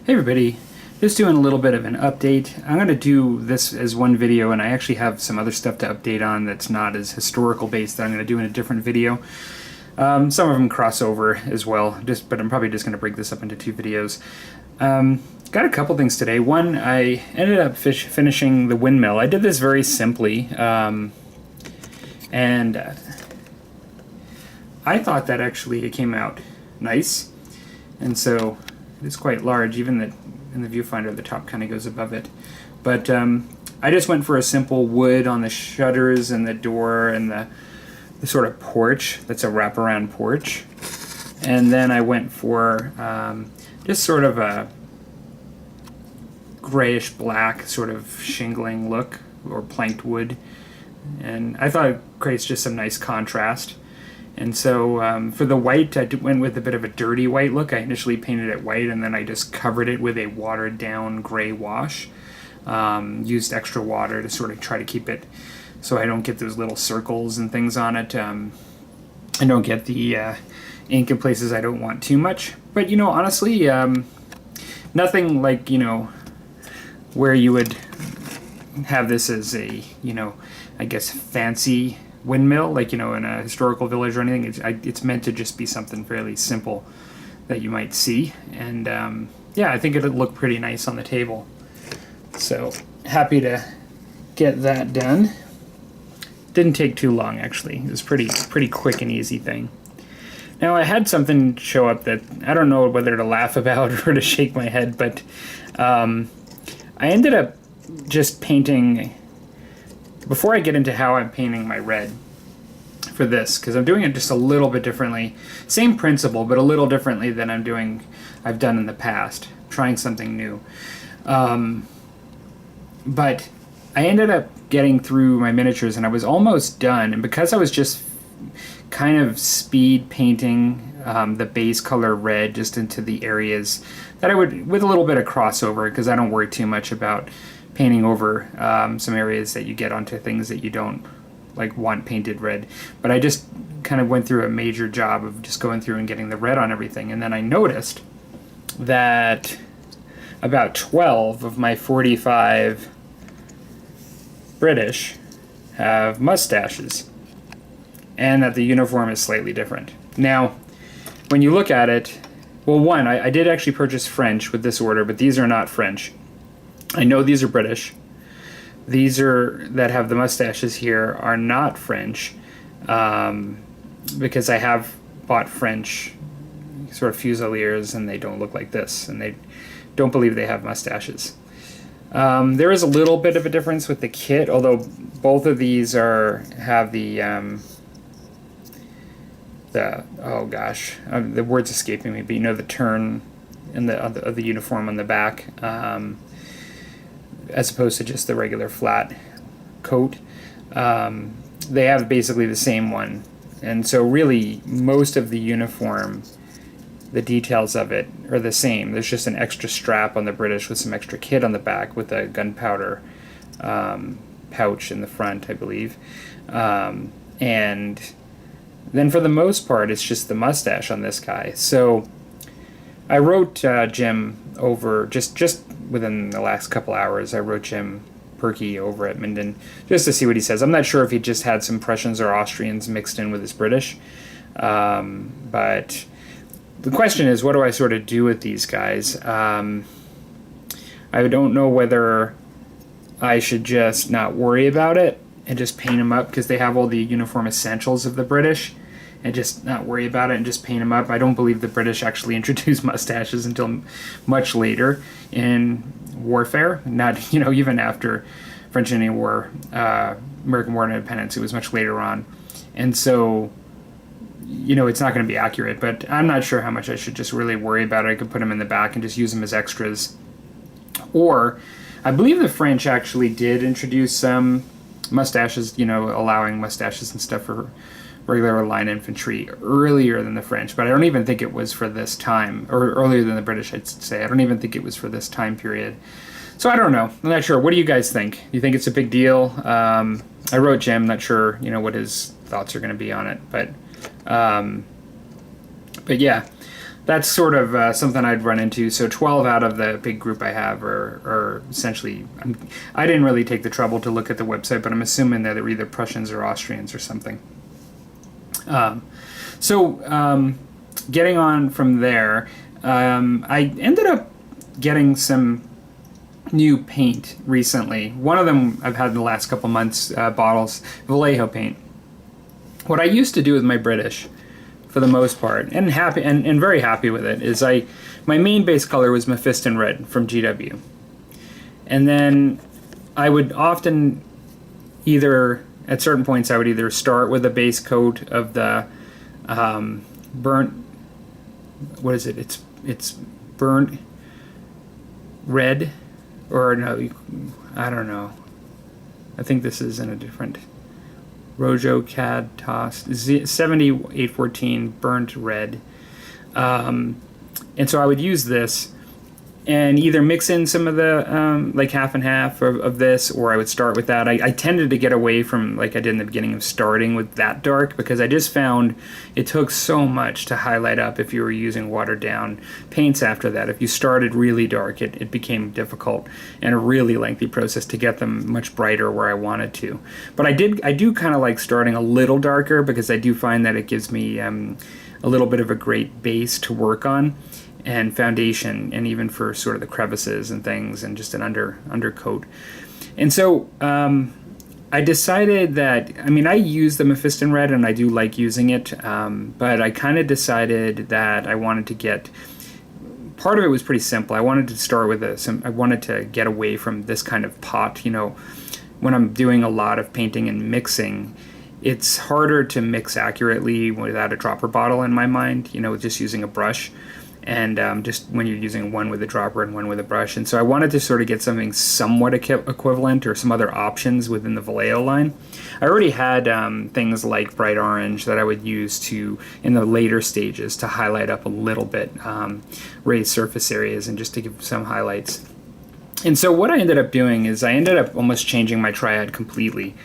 Hey everybody, just doing a little bit of an update. I'm going to do this as one video, and I actually have some other stuff to update on that's not as historical based that I'm going to do in a different video. Some of them cross over as well, but I'm probably just going to break this up into two videos. Got a couple things today. One, I ended up finishing the Windmill. I did this very simply, and I thought that actually it came out nice, and so it's quite large. Even in the viewfinder, the top kind of goes above it. But I just went for a simple wood on the shutters and the door and the sort of porch. That's a wraparound porch. And then I went for just sort of a grayish black sort of shingling look, or planked wood. And I thought it creates just some nice contrast. And so for the white, I went with a bit of a dirty white look. I initially painted it white, and then I just covered it with a watered down gray wash. Used extra water to sort of try to keep it so I don't get those little circles and things on it. I don't get the ink in places I don't want too much. But, you know, honestly, nothing like, you know, where you would have this as a, you know, I guess fancy windmill, like, you know, in a historical village or anything. It's meant to just be something fairly simple that you might see, and yeah, I think it'd look pretty nice on the table. So happy to get that done. Didn't take too long, actually. It was pretty quick and easy thing. Now, I had something show up that I don't know whether to laugh about or to shake my head, but I ended up just painting. Before I get into how I'm painting my red for this, because I'm doing it just a little bit differently, same principle, but a little differently than I've done in the past, trying something new. But I ended up getting through my miniatures, and I was almost done, and because I was just kind of speed painting the base color red just into the areas that I would, with a little bit of crossover, because I don't worry too much about painting over some areas that you get onto things that you don't like want painted red. But I just kind of went through a major job of just going through and getting the red on everything, and then I noticed that about 12 of my 45 British have mustaches, and that the uniform is slightly different. Now, when you look at it, well, one, I did actually purchase French with this order, but these are not French. I know these are British. These that have the mustaches here are not French, because I have bought French sort of fusiliers, and they don't look like this, and they don't believe they have mustaches. There is a little bit of a difference with the kit, although both of these have the oh gosh, the word's escaping me, but you know, the turn in of the uniform on the back. As opposed to just the regular flat coat. They have basically the same one. And so really, most of the uniform, the details of it are the same. There's just an extra strap on the British with some extra kit on the back with a gunpowder pouch in the front, I believe. And then for the most part, it's just the mustache on this guy. So I wrote Jim over, just within the last couple hours, I wrote Jim Perky over at Minden just to see what he says. I'm not sure if he just had some Prussians or Austrians mixed in with his British. But the question is, what do I sort of do with these guys? I don't know whether I should just not worry about it and just paint them up, because they have all the uniform essentials of the British, and just not worry about it and just paint them up. I don't believe the British actually introduced mustaches until much later in warfare. Not, you know, even after French Indian War, American War of Independence, it was much later on. And so, you know, it's not going to be accurate, but I'm not sure how much I should just really worry about it. I could put them in the back and just use them as extras. Or, I believe the French actually did introduce some mustaches, you know, allowing mustaches and stuff for regular line infantry earlier than the French, but I don't even think it was for this time, or earlier than the British, I'd say. I don't even think it was for this time period. So I don't know. I'm not sure. What do you guys think? Do you think it's a big deal? I wrote Jim, not sure, you know, what his thoughts are going to be on it, but yeah. that's sort of something I'd run into. So 12 out of the big group I have are essentially, I didn't really take the trouble to look at the website, but I'm assuming that they're either Prussians or Austrians or something. Getting on from there, I ended up getting some new paint recently. One of them I've had in the last couple months, bottles, Vallejo paint. What I used to do with my British, for the most part, and very happy with it, is my main base color was Mephiston Red from GW. And then I would often at certain points I would either start with a base coat of the burnt, what is it? It's burnt red, or no, I don't know. I think this is in a different Rojo Cad Toss 7814 burnt red, and so I would use this and either mix in some of the like half and half of this, or I would start with that. I tended to get away from, like I did in the beginning, of starting with that dark, because I just found it took so much to highlight up if you were using watered down paints after that. If you started really dark, it became difficult and a really lengthy process to get them much brighter where I wanted to. But I do kind of like starting a little darker, because I do find that it gives me a little bit of a great base to work on, and foundation, and even for sort of the crevices and things, and just an undercoat. And so I decided that, I use the Mephiston Red and I do like using it, but I kind of decided that I wanted to get, part of it was pretty simple. I wanted to start with I wanted to get away from this kind of pot. When I'm doing a lot of painting and mixing, it's harder to mix accurately without a dropper bottle in my mind, just using a brush. And just when you're using one with a dropper and one with a brush. And so I wanted to sort of get something somewhat equivalent, or some other options within the Vallejo line. I already had things like bright orange that I would use in the later stages, to highlight up a little bit, raise surface areas, and just to give some highlights. And so what I ended up doing is I ended up almost changing my triad completely.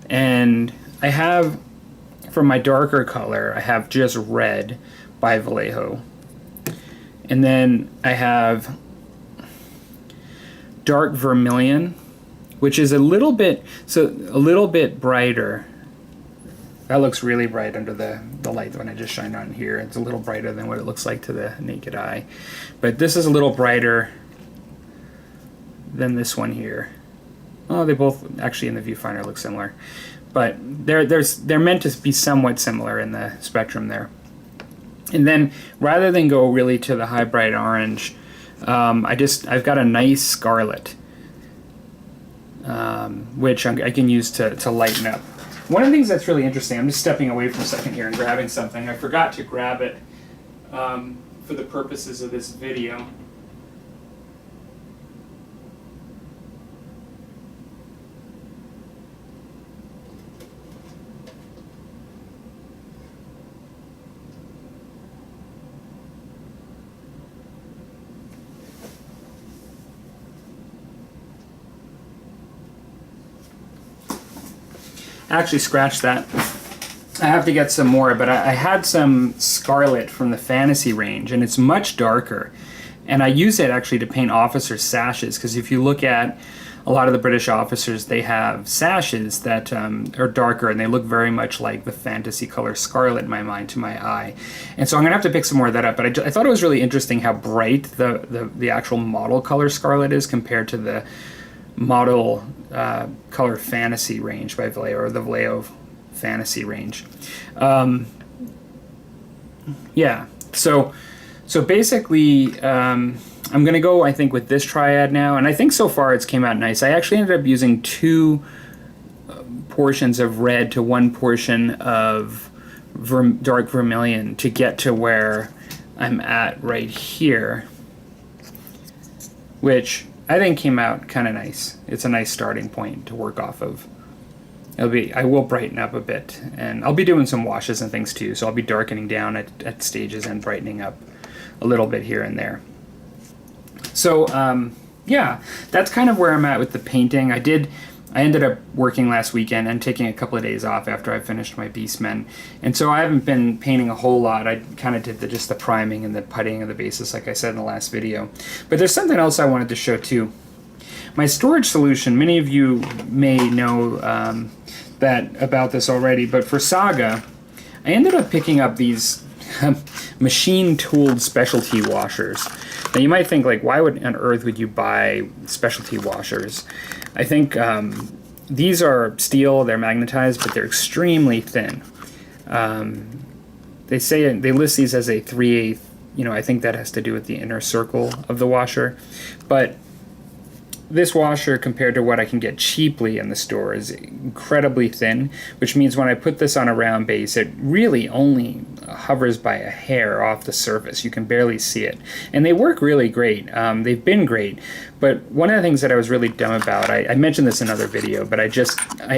And I have, for my darker color, I have just red by Vallejo. And then I have dark vermilion, which is a little bit brighter. That looks really bright under the light when I just shined on here. It's a little brighter than what it looks like to the naked eye. But this is a little brighter than this one here. Oh, they both actually in the viewfinder look similar. But they're meant to be somewhat similar in the spectrum there. And then, rather than go really to the high bright orange, I've got a nice scarlet, which I can use to lighten up. One of the things that's really interesting, I'm just stepping away for a second here and grabbing something. I forgot to grab it for the purposes of this video. Actually, scratch that. I have to get some more, but I had some scarlet from the Fantasy range, and it's much darker. And I use it actually to paint officers' sashes, because if you look at a lot of the British officers, they have sashes that are darker, and they look very much like the Fantasy color scarlet in my mind, to my eye. And so I'm going to have to pick some more of that up, but I thought it was really interesting how bright the actual model color scarlet is compared to the model color Fantasy range by Vallejo, or the Vallejo Fantasy range. Yeah, so basically I'm going to go, I think, with this triad now, and I think so far it's came out nice. I actually ended up using 2 portions of red to 1 portion of dark vermilion to get to where I'm at right here, which I think came out kind of nice. It's a nice starting point to work off of. I will brighten up a bit, and I'll be doing some washes and things too, so I'll be darkening down at stages and brightening up a little bit here and there. So yeah, that's kind of where I'm at with the painting. I did I ended up working last weekend and taking a couple of days off after I finished my Beastmen. And so I haven't been painting a whole lot. I kind of did just the priming and the puttying of the bases, like I said in the last video. But there's something else I wanted to show too. My storage solution, many of you may know about this already, but for Saga, I ended up picking up these machine-tooled specialty washers. Now you might think, like, why on earth would you buy specialty washers? I think these are steel, they're magnetized, but they're extremely thin. They list these as a 3/8, I think that has to do with the inner circle of the washer. But this washer, compared to what I can get cheaply in the store, is incredibly thin, which means when I put this on a round base, it really only hovers by a hair off the surface. You can barely see it. And they work really great. They've been great. But one of the things that I was really dumb about, I mentioned this in another video, but I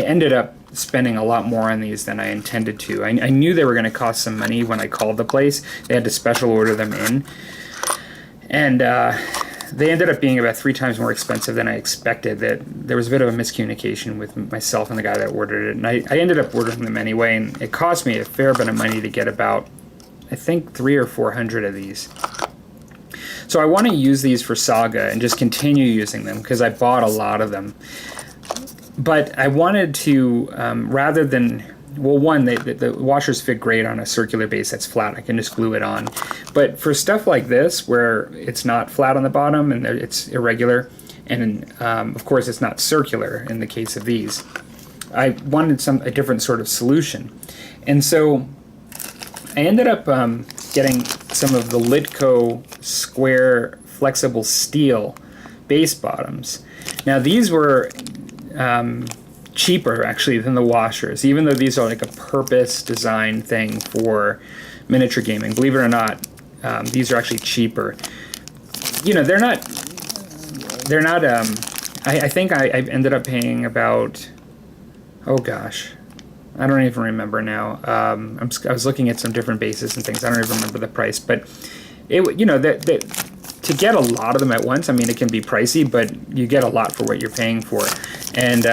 ended up spending a lot more on these than I intended to. I knew they were going to cost some money when I called the place. They had to special order them in. And they ended up being about 3 times more expensive than I expected. That there was a bit of a miscommunication with myself and the guy that ordered it, and I ended up ordering them anyway, and it cost me a fair bit of money to get about, I think, 300 or 400 of these. So I want to use these for Saga and just continue using them because I bought a lot of them. But I wanted to, rather than, well, one, the washers fit great on a circular base that's flat. I can just glue it on. But for stuff like this, where it's not flat on the bottom and it's irregular, and of course it's not circular in the case of these, I wanted a different sort of solution. And so I ended up getting some of the Litko square flexible steel base bottoms. Now these were cheaper actually than the washers, even though these are like a purpose designed thing for miniature gaming. Believe it or not, these are actually cheaper. They're not I think I ended up paying about, oh gosh, I don't even remember now. I was looking at some different bases and things. I don't even remember the price, but to get a lot of them at once, I mean, it can be pricey, but you get a lot for what you're paying for. And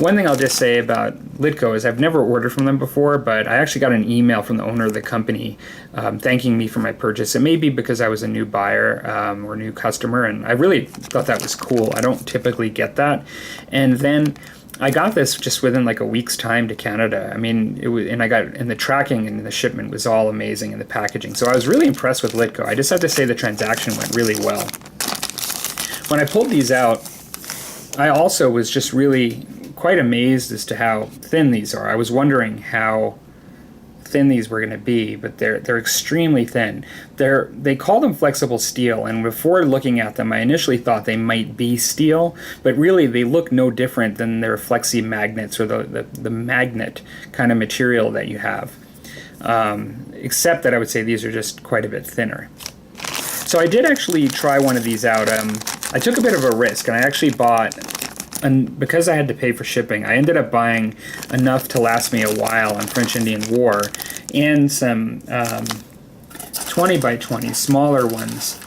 one thing I'll just say about Litko is I've never ordered from them before, but I actually got an email from the owner of the company thanking me for my purchase. It may be because I was a new buyer or new customer, and I really thought that was cool. I don't typically get that. And then I got this just within like a week's time to Canada. I mean, and the tracking and the shipment was all amazing, and the packaging. So I was really impressed with Litko. I just have to say the transaction went really well. When I pulled these out, I also was just really quite amazed as to how thin these are. I was wondering how thin these were going to be, but they're extremely thin. They call them flexible steel, and before looking at them, I initially thought they might be steel, but really they look no different than their flexi magnets or the magnet kind of material that you have, except that I would say these are just quite a bit thinner. So I did actually try one of these out. I took a bit of a risk, and I actually bought, and because I had to pay for shipping, I ended up buying enough to last me a while on French Indian War, and some 20 by 20 smaller ones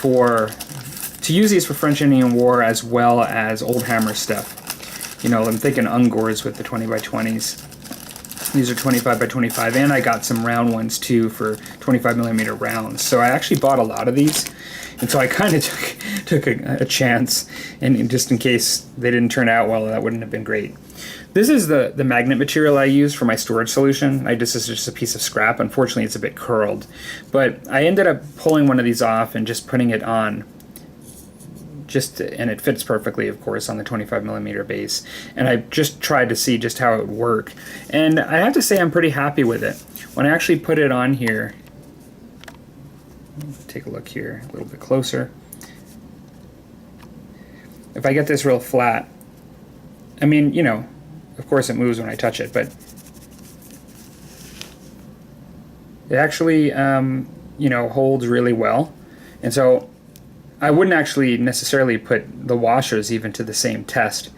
to use these for French Indian War as well as Old Hammer stuff. I'm thinking Ungors with the 20 by 20s. These are 25 by 25, and I got some round ones too for 25 millimeter rounds. So I actually bought a lot of these. And so I kind of took a chance, and just in case they didn't turn out well, that wouldn't have been great. This is the magnet material I used for my storage solution. This is just a piece of scrap. Unfortunately, it's a bit curled. But I ended up pulling one of these off and just putting it on. And it fits perfectly, of course, on the 25 millimeter base. And I just tried to see just how it would work. And I have to say I'm pretty happy with it. When I actually put it on here, take a look here a little bit closer. If I get this real flat, I mean, of course it moves when I touch it, but it actually, holds really well. And so I wouldn't actually necessarily put the washers even to the same test.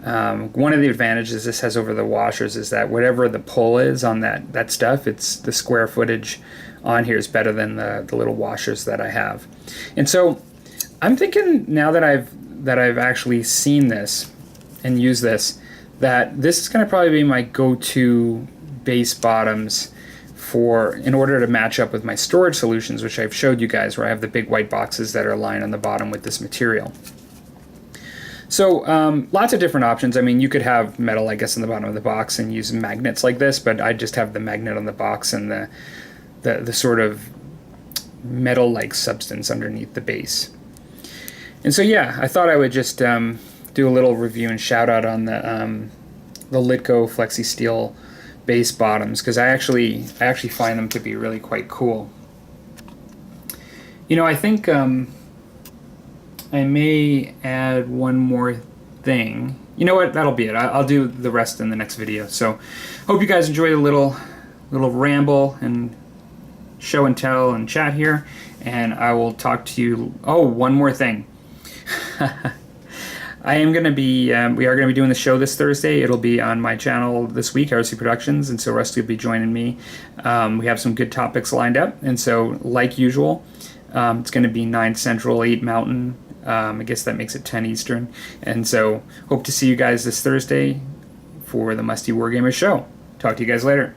One of the advantages this has over the washers is that whatever the pull is on that stuff, it's the square footage on here is better than the little washers that I have. And so I'm thinking now that I've actually seen this, and use this, that this is going to probably be my go-to base bottoms in order to match up with my storage solutions, which I've showed you guys, where I have the big white boxes that are lined on the bottom with this material. So lots of different options. I mean, you could have metal, I guess, in the bottom of the box and use magnets like this, but I just have the magnet on the box and the sort of metal-like substance underneath the base. And so yeah, I thought I would just do a little review and shout out on the Litko Flex Steel base bottoms, because I actually find them to be really quite cool. You know, I think I may add one more thing. You know what? That'll be it. I'll do the rest in the next video. So, hope you guys enjoy the little ramble and show and tell and chat here. And I will talk to you. Oh, one more thing. I am going to be, we are going to be doing the show this Thursday. It'll be on my channel this week, RC Productions, and so Rusty will be joining me. We have some good topics lined up, and so, like usual, it's going to be 9 Central, 8 Mountain. I guess that makes it 10 Eastern. And so, hope to see you guys this Thursday for the Musty Wargamer show. Talk to you guys later.